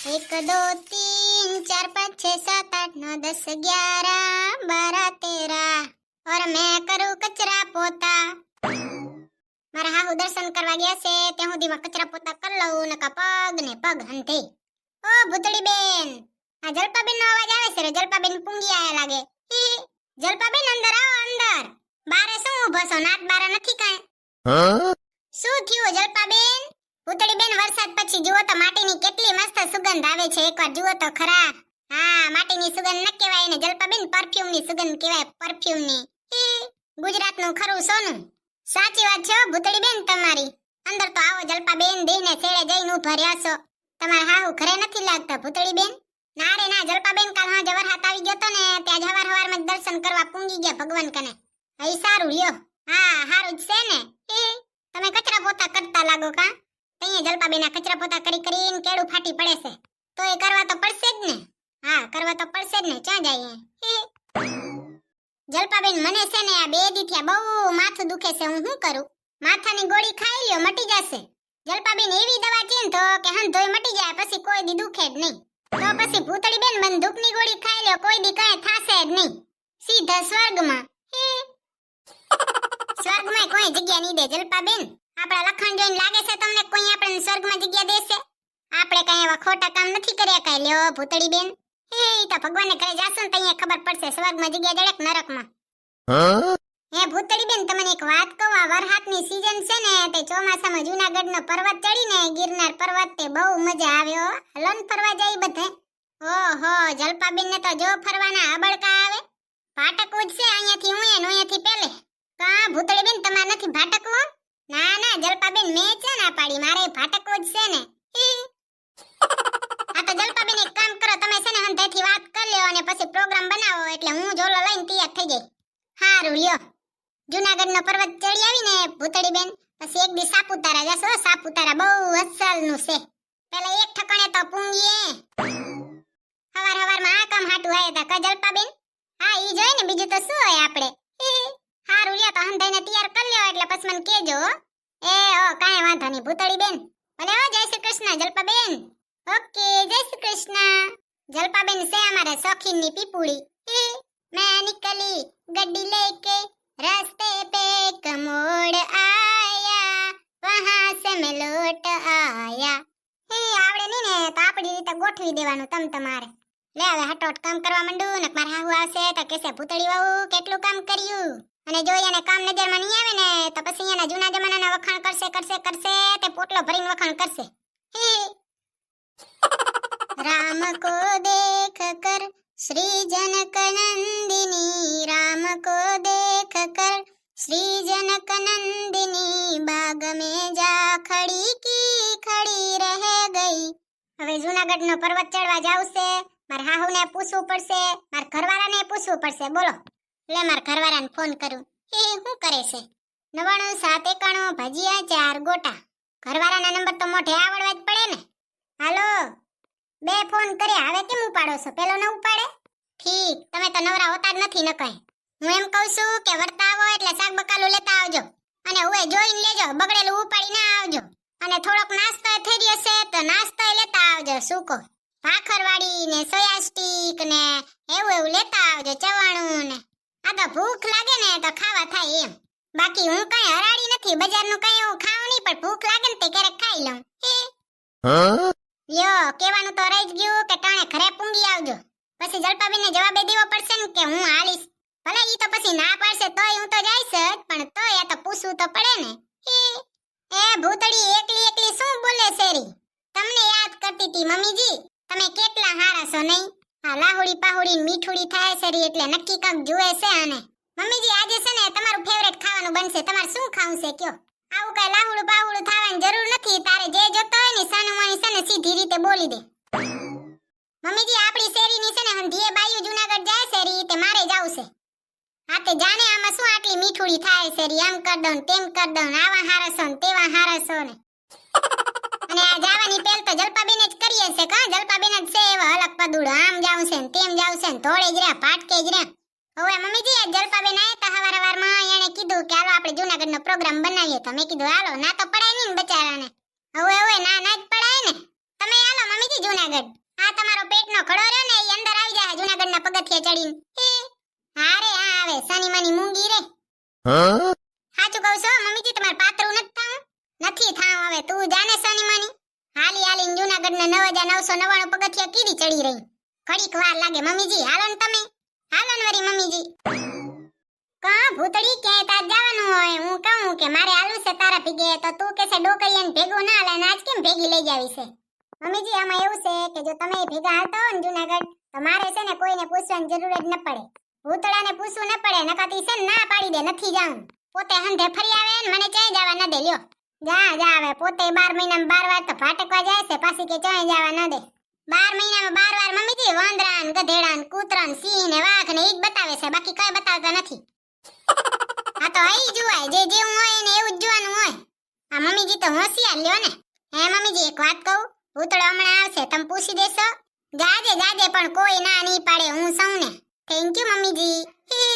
एक दो तीन चार पाँच छः सात आठ नौ दस ग्यारह बारह तेरह और मैं करूँ कचरा पोता। मारा हाहू दर्शन करवा गया से ત્યાં સુધીમાં કચરા પોતા કરી લઉં નકા પગ ને પગ હંધે। ઓ ભૂતળી બેન, આ જલપાબેન નો અવાજ આવે છે રે। જલપાબેન પૂંગી આયા લાગે। હી જલપાબેન અંદર આવો અંદર। બારે શું ઊભો છો? નાત બારે નથી કાંઈ? શું થયું જલપાબેન? ભૂતળી બેન વરસાદ પછી જુઓ તો માટીની કેટલી મસ્ત સુગંધ આવે છે, એકવાર જુઓ તો ખરા। હા, માટીની સુગંધ ન કહેવાય ને જલપાબેન, પરફ્યુમની સુગંધ કહેવાય, પરફ્યુમની। હી ગુજરાતનું ખરું સોનું। સાચી વાત છે ભૂતળી બેન તમારી। અંદર તો આવો જલપાબેન, દેહને છેડે જઈને ઊભા રહ્યા છો। તમારા હાહુ ઘરે નથી લાગતા ભૂતળી બેન? ના રે ના જલપાબેન, કાલ હાજે વરસાદ આવી ગયો તો ને ત્યાં હવાર હવારમાં દર્શન કરવા પૂંગી ગયા ભગવાન કને। હઈ સારું લ્યો। હા હારું જ છે ને। હી તમે કચરા પોતા કરતા લાગો કા? અહીંયા જલપાબેન આ કચરા પોતા કરી કરીને કેડું ફાટી પડે છે, તો એ કરવા તો પડશે જ ને। હા કરવા તો પડશે જ ને, ક્યાં જઈએ? જલપાબેન મને છે ને આ બે દી થયા બહુ માથું દુખે છે, હું શું કરું? માથાની ગોળી ખાઈ લ્યો મટી જશે। જલપાબેન એવી દવા છે ને તો કે હંધોય મટી જાય, પછી કોઈ દી દુખે જ નહીં। તો પછી ભૂતળી બેન બંદૂકની ગોળી ખાઈ લ્યો, કોઈ દી કાંઈ થાશે જ નહીં, સીધા સ્વર્ગમાં। સ્વર્ગમાં કોઈ જગ્યા નહીં દે જલપાબેન। આપણા લખણ જોઈને લાગે છે તમને કોઈ આપણને સ્વર્ગમાં જગ્યા દેશે? આપણે કાંઈ એવા ખોટા કામ નથી કર્યા કાંઈ લ્યો ભૂતળી બેન। હે તો ભગવાનને ઘરે જાશો ને તો ખબર પડશે સ્વર્ગમાં જગ્યા દડે કે નરકમાં। હે ભૂતળી બેન, તમને એક વાત કહું, આ વરસાદની સીઝન છે ને તે ચોમાસામાં જૂનાગઢનો પર્વત ચડીને ગિરનાર પર્વત તે બહુ મજા આવે હો। હલો ને ફરવા જાય બધે। ઓહો જલપાબેન ને તો જો ફરવાના આબળકા આવે। ભાટકવું જ છે અહીંયાથી હું એને અહીંયાથી પેલે। કા ભૂતળી બેન તમારે નથી ભાટકવું? ના ના જલપાબેન મેં છે ના પાડી, મારે ભાટકવું જ છે ને। આ તો જલપાબેન એક કામ કરો, તમે છે ને હંધેથી વાત કરી લ્યો અને પછી પ્રોગ્રામ બનાવો એટલે હું ઝોલો લઈને તૈયાર થઈ જઈ। હારું લ્યો। જૂનાગઢનો પર્વત ચડી આવીને ભૂતળી બેન પછી એક દી સાપુતારા જશો। સાપુતારા બહુ અસલનું છે, પેલા એક ઠકાણે તો પૂંગીએ। હવાર હવારમાં આ કામ હાટું આયા તા કા જલપાબેન? હા ઈ જોઈ ને, બીજું તો શું હોય આપણે। હારું લ્યો, તો હંધાઈને તૈયાર કરી લ્યો એટલે પછી મને કહેજો। એ ઓ કાંઈ વાંધો નહીં ભૂતળી બેન। ભલે હો, જય શ્રી કૃષ્ણ જલપાબેન। ઓકે જય શ્રી કૃષ્ણ। જલપાબેન છે અમારે શોખીનની પીપુડી। मैं निकली गड्डी लेके रास्ते पे एक मोड़ आया, वहां से मैं लौट आया। હે આવડે નહીં ને તો આપણી રીતે ગોઠવી દેવાનું તમ તમારે। લે હવે હટોટ કામ કરવા માંડું ને મારા હાહુ આવશે તો કેસે ભૂતળી વહુ કેટલું કામ કર્યું, અને જો એને કામ નજરમાં નહીં આવે ને તો પછી એના જૂના જમાનાના વખાણ કરશે કરશે કરશે તે પોટલો ભરીને વખાણ કરશે। હે राम को देख कर श्री जनक नंदिनी, राम को देख कर श्री जनक नंदिनी, बाग में जा खड़ी की खड़ी रह गई। હવે જૂનાગઢનો પર્વત ચડવા જાવ છે, મારા હાહુને પૂછવું પડશે, મારા ઘરવાળાને પૂછવું પડશે। બોલો લે મારા ઘરવાળાને ફોન કરું। એ શું કરે છે? 99 7 91 ભજીયા 4 ગોટા। ઘરવાળાના નંબર તો મોઢે આવડવા જ પડે ને। હાલો, બે ફોન કર્યા, હવે કેમ ઉપાડો છો? પેલો ન ઉપાડે? ઠીક, તમે તો નવરા હોતા જ નથી ન કઈ। હું એમ કહું છું કે વર્તા આવો એટલે શાક બકાલું લેતા આવજો, અને ઓય જોઈને લેજો, બગડેલું ઉપાડી ના આવજો। અને થોડોક નાસ્તો થઈ રહ્યો છે તો નાસ્તો લેતા આવજો, સૂકો ભાખરવાડી ને સોયા સ્ટીક ને એવું એવું લેતા આવજો, ચવાણું ને। આ તો ભૂખ લાગે ને તો ખાવા થાય એમ, બાકી હું કઈ હરાડી નથી, બજારનું કઈ એવું ખાવું નહીં, પણ ભૂખ લાગે ને તે ક્યારેક ખાઈ લઉં। લ્યો કેવાનું તો રહી જ ગયું કે ટાણે ઘરે પૂંગી આવજો, પછી જલપાબેનને જવાબ દેવો પડશે ને કે હું હાલીશ। ભલે ઈ તો પછી ના પાડશે તોય હું તો જઈશ જ, પણ તોય આ તો પૂછવું તો પડે ને। એ ભૂતળી એકલી એકલી શું બોલે શેરી? તમને યાદ કરતી હતી મમ્મીજી, તમે કેટલા હારા છો નહીં? આ લાહુડી પાહુડી મીઠુડી થાય શેરી એટલે નક્કી કામ જુએ છે। અને મમ્મીજી આજે છે ને તમારું ફેવરેટ ખાવાનું બનશે, તમારે શું ખાવું છે કયો? આવું કઈ લાહુડું પાહુડું થવાની જરૂર નથી, તારે જે જોતો હોય ને સાનુમાની છે ને સીધી રીતે બોલી દે। મમ્મીજી આપણી શેરીની છે ને હંધીએ બાયું જૂનાગઢ જાય શેરી તે મારે જાવું છે। હા તે જાણે આમાં શું આટલી મીઠુડી થાય શેરી, આમ કર દઉં તેમ કર દઉં, આવા હારસો ને તેવા હારસો ને। અને આ જવાની પહેલ તો જલપાબેન જ કરીએ છે કા? જલપાબેન જ છે એવા હલક પદુડો, આમ જાવું છે ને તેમ જાવું છે ને ધોળે જ રહ્યા ભાટકે જ રહ્યા। હવે મમ્મીજી આ જલપાબેન આયા તા હવાર હવારમાં, એણે કીધું કે હાલો આપણે જૂનાગઢનો પ્રોગ્રામ બનાવીએ, તો મેં કીધું હાલો, ના તો પડાય નહીં ને બચારાને। હવે ના ના જ પડાય ને, તમે આલો મમ્મીજી જૂનાગઢ. આ તમારો પેટનો ખડો રહ્યો ને ઈ અંદર આવી જાય જૂનાગઢના પગથિયા ચડીને. હા રે આ આવે સાની માની મૂંગી રે. સાચું કહું છો મમ્મીજી તમાર પાતરું નથી થાવ હવે તું જાને સાની માની. હાલી હાલીને જૂનાગઢના 9999 પગથિયા કીધી ચડી રહી. ઘડીક વાર લાગે મમ્મીજી હાલો ને તમે. હાલો ને વરી મમ્મીજી. કા ભૂતડી ક્યાંય તાર જવાનું હોય હું કહું કે મારે આલું છે તારા ભેગે તો તું કહેશે ડોકરિયાને ભેગું ના હાલે ને આજ કેમ ભેગી લઈ જાવી છે. મમ્મીજી આમાં એવું છે કે જો તમે ભેગા હાલતા હો ને જૂનાગઢ તો મારે છે ને કોઈને પૂછવાની જરૂર જ ન પડે. ભૂતડાને પૂછવું ન પડે નકાતી છે ને ના પાડી દે નથી જાઉં. પોતે હંધે ફરી આવે ને મને ચાય જવા ન દે લ્યો. જા આવે પોતે 12 મહિનામાં 12 વાર તો ફાટકવા જાય છે પાછી કે ચાય જવા ન દે. 12 મહિનામાં 12 વાર મમ્મીજી વાંદરા ને ગધેડા ને કૂતરા ને સિંહ ને વાઘ ને ઈ જ બતાવે છે બાકી કઈ બતાવતા નથી. આ તો આઈ જોવાય જે જેવું હોય ને એવું જ જોવાનું હોય. આ મમ્મીજી તો હોશિયાર લ્યો ને. હે મમ્મીજી એક વાત કહું ભૂતળો હમણાં આવશે તમે પૂછી દેશો. જાજે પણ કોઈ ના નહીં પાડે હું સૌને. થેન્ક યુ મમ્મીજી.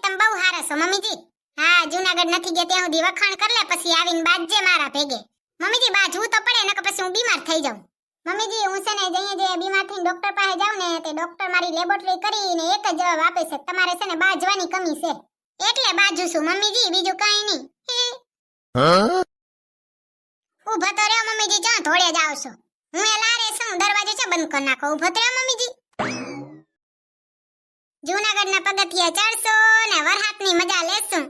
તમે બહુ હારા છો મમ્મીજી. હા જૂનાગઢ નથી ગયા ત્યાં સુધી વખાણ કર લે પછી આવીને બાજજે મારા ભેગે. મમ્મીજી બાજવું તો પડે નકર પછી હું બીમાર થઈ જાઉં. મમ્મીજી હું છે ને જે બીમાર થઈને ડોક્ટર પાસે જાઉં ને તે ડોક્ટર મારી લેબોરેટરી કરીને એક જ જવાબ આપે છે તમારે છે ને બાજવાની કમી છે. એટલે બાજુ છું મમ્મીજી બીજું કાઈ નહીં. ઊભા તો રહ્યો મમ્મીજી ક્યાં ધોળે જાવ છો. હું એ લારે છું દરવાજો છે બંધ કરી નાખો. ઊભા તો રહ્યો મમ્મીજી. જૂનાગઢના પગથિયા ચડશો ને વરહાતની મજા લેશું.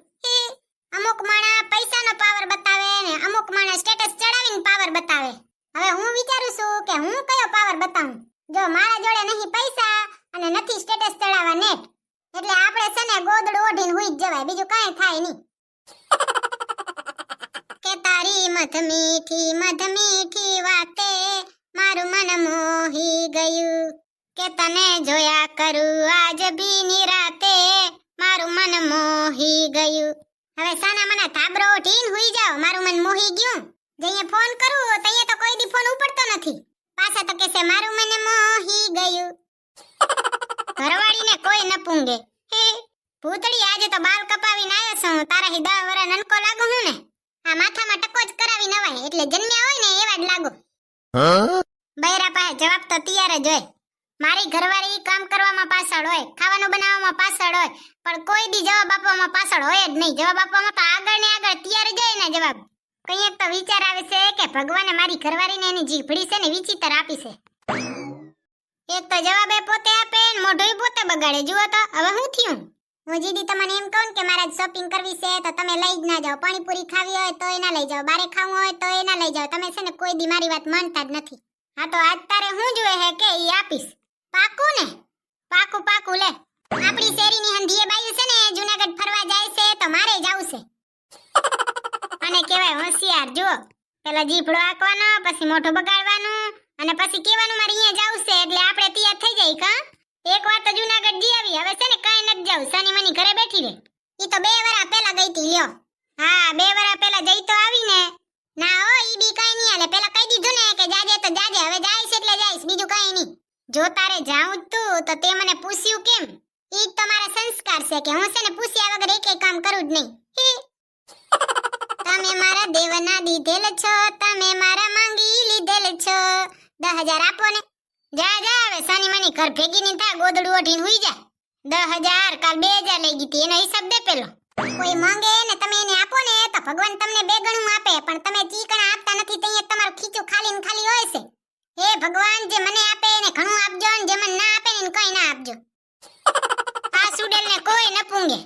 અમુક માણા પૈસાનો પાવર બતાવે ને અમુક માણા સ્ટેટસ ચડાવીને પાવર બતાવે. હવે હું વિચારું છું કે હું કયો પાવર બતાવું. જો મારા જોડે નહીં પૈસા અને નથી સ્ટેટસ ચડાવવા નેટ એટલે આપણે છે ને ગોદડું ઓઢીને હુઈ જ જવાય બીજું કાંઈ થાય નહીં. કે તારી મધ મીઠી વાતે મારું મન મોહી ગયું. કે તને જોયા કરું આજ ભી નિરાતે મારું મન મોહી ગયું. હવે સાના મને થાબરો ઉઠીને હુઈ જાવ મારું મન મોહી ગયું. જઈએ ફોન કરું તઈએ તો કોઈ દી ફોન ઉપડતો નથી. પાછા તો કહેશે મારું મન મોહી ગયું. ઘરવાળીને કોઈ ન પૂંગે. ભૂતડી આજે તો બાલ કપાવીને આવ્યો છું તારા હી 10 વર્ષ નનકો લાગુ હું ને. આ માથામાં ટકો જ કરાવી નવાય એટલે જન્મ્યા હોય ને એવા જ લાગો. બૈરા પાસે જવાબ તો તૈયાર જ હોય. મારી ઘરવાળી કામ કરવામાં પાછળ હોય ખાવાનું બનાવવામાં પાછળ હોય પણ કોઈ દી જવાબ આપવામાં પાછળ હોય જ નહીં. જવાબ આપવામાં તો આગળ ને આગળ તૈયાર જ હોય ને જવાબ. કંઈક તો વિચાર આવે છે કે ભગવાને મારી ઘરવાળીને એની જીભડી છે ને વિચિત્ર આપી છે. એક તો જવાબ એ પોતે આપે ને મોઢું પોતે બગાડે. જુઓ તો હવે હું થયું. હું જીદી તમને એમ કહું કે મારે શોપિંગ કરવી છે તો તમે લઈ જ ના જાઓ. પાણીપુરી ખાવી હોય તો એના લઈ જાઓ. બારે ખાવું હોય તો એના લઈ જાઓ. તમે છે ને કોઈ દી મારી વાત માનતા જ નથી. હા તો આજ તારે હું જોવે હે કે ઈ આપીશ. પાકું ને પાકું લે. આપણી શેરીની હંધીએ બાયું છે ને જૂનાગઢ ફરવા જાય છે તો મારે જાવું છે. અને કહેવાય હોશિયાર. જુઓ પેલા જીભડો આંકવાનો પછી મોઢું બગાડવાનું અને પછી કહેવાનું મારે અહીંયા જાવું છે એટલે આપણે તૈયાર થઈ જાય. કા એક વાર તો જૂનાગઢ જી આવી હવે છે ને કાંઈ નથી જાવ. સાની મની ઘરે બેઠી રહે. ઈ તો 2 વર્ષ પહેલા ગઈ તી લ્યો. હા 2 વર્ષ પહેલા જઈ તો આવી ને. ના હો ઈ બી કાંઈ નહીં હાલે. પહેલા કહી દીધું ને કે જાજે તો જાજે હવે જાઈશ એટલે જાઈશ બીજું કાંઈ નહીં. જો તારે જાવું તું તો તે મને પૂછ્યું કેમ. ઈ જ તો મારા સંસ્કાર છે કે હું છે ને પૂછ્યા વગર એકેય કામ કરું જ નહીં. તમે મારા દેવના દીધેલ છો તમે મારા માંગી લીધેલ છો. 10,000 આપો ને. જા હવે સાની મની ઘર ભેગી ની થા ગોદડું ઓઢીને હુઈ જા. 10,000 કાલ 2,000 લઈ ગઈ તી એનો હિસાબ દે પેલો. કોઈ માંગે ને તમે એને આપો ને તો ભગવાન તમને 2 ગણું આપે પણ તમે ચીકણા આપતા નથી તઈએ તમારું ખીચું ખાલી ને ખાલી હોય છે. હે ભગવાન જે મને આપે એને ઘણું આપજો ને જે મને ના આપે ને કઈ ના આપજો. આ સુડેલ ને કોઈ ન પૂંગે.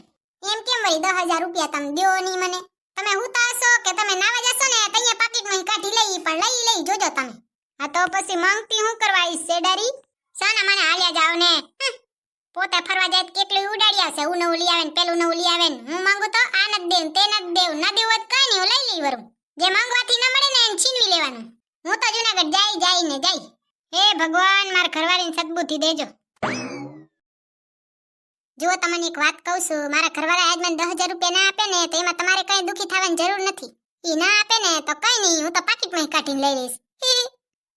એમ કેમ વળી 10,000 રૂપિયા તમે દ્યો ની મને. તમે હુતા હશો કે તમે નાવા જશો ને તઈએ પાકીટમાં કાઢી લઈ પણ લઈ જોજો તમે. આ તો પછી માંગતી હું કરવા આવીશ સેડારી. સાના મને હાલ્યા જાવ ને. પોતે ફરવા જાય કેટલું ઉડાડ્યા છે. હું નવું લઈ આવે ને પેલું નવું લઈ આવે ને હું માંગુ તો આ નથી દેવું તે નથી દેવું. ના દેવું હોય કાંઈ નહીં હું લઈ વરું. જે માંગવાથી ન મળે ને એને છીનવી લેવાનું. હું તો જૂનાગઢ જાય. હે ભગવાન માર ઘરવાળીને સદબુદ્ધિ દેજો. જો તમને એક વાત કહું છું મારા ઘરવાળા આજ મને 10,000 રૂપિયા ના આપે ને તો એમાં તમારે કઈ દુખી થવાની જરૂર નથી. ઈ ના આપે ને તો કઈ નહીં હું તો પાકીટમાં કાઢીને લઈ લઈશ.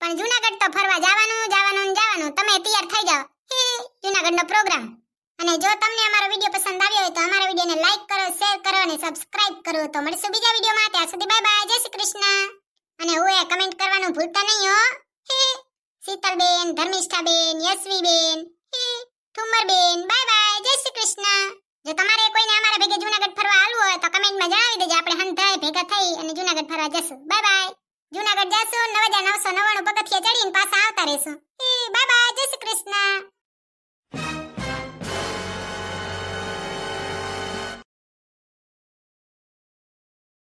પણ જૂનાગઢ તો ફરવા જવાનું તમે તૈયાર થઈ જાઓ. જૂનાગઢનો પ્રોગ્રામ. અને જો તમને અમારો વિડિયો પસંદ આવ્યો હોય તો અમારા વિડિયોને લાઈક કરો શેર કરો અને સબસ્ક્રાઇબ કરો. તો મળીશું બીજા વિડિયોમાં. ત્યાં સુધી બાય બાય જય શ્રી કૃષ્ણ. અને ઓએ કમેન્ટ કરવાનું ભૂલતા નહીં હો. શીતલબેન, ધર્મિષ્ઠાબેન, યશવીબેન, ઠુમરબેન. બાય બાય, જય શ્રી કૃષ્ણ. જો તમારે કોઈને અમારા ભેગે જૂનાગઢ ફરવા આવવું હોય તો કમેન્ટમાં જણાવી દેજો, આપણે હંધાય ભેગા થઈ અને જૂનાગઢ ફરવા જશું. Bye bye. જૂનાગઢ જશું, 9999 પગથિયા ચડીને પાછા આવતા રહેશું. બાય બાય, જય શ્રી કૃષ્ણ.